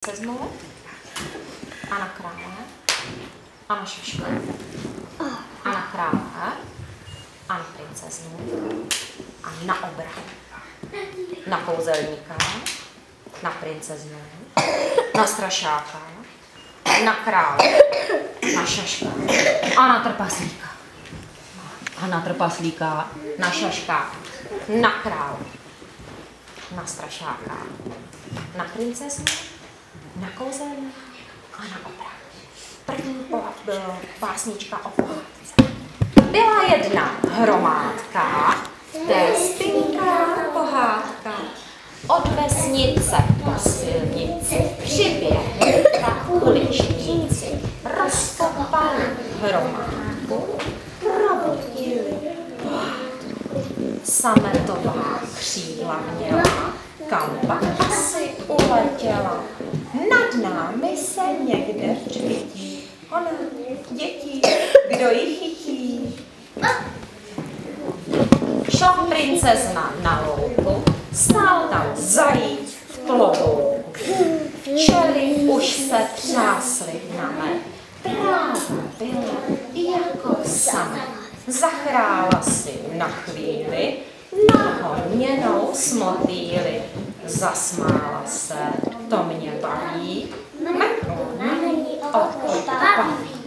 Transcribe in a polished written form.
princeznu a na krále a na šaška a na krále a na princeznu a na obra, na kouzelníka, na princeznu, na strašáka, na krále, na šaška a na trpaslíka. A na trpaslíka, na šaška, na krále, na strašáka, na princeznu, na kouzelníka a na obra. První pohádka byla básnička o pohádce. Byla jedna hromádka, to je spinká pohádka. Od vesnice po silnici přiběhli uličníci, rozkopali hromádku, probudili pohádku. Sametová křídla měla, kam pak si uletěla. Nad námi se někde třpytí, ona, děti, kdo ji chytí. Šla princezna na louku, stál tam zajíc v klobouku. Včely už se třásly na med, tráva byla jako samet. Zachrála si na chvíli, nahoněnou smotýli. Zasmála se, to mě baví, mrknu na ní oko baví.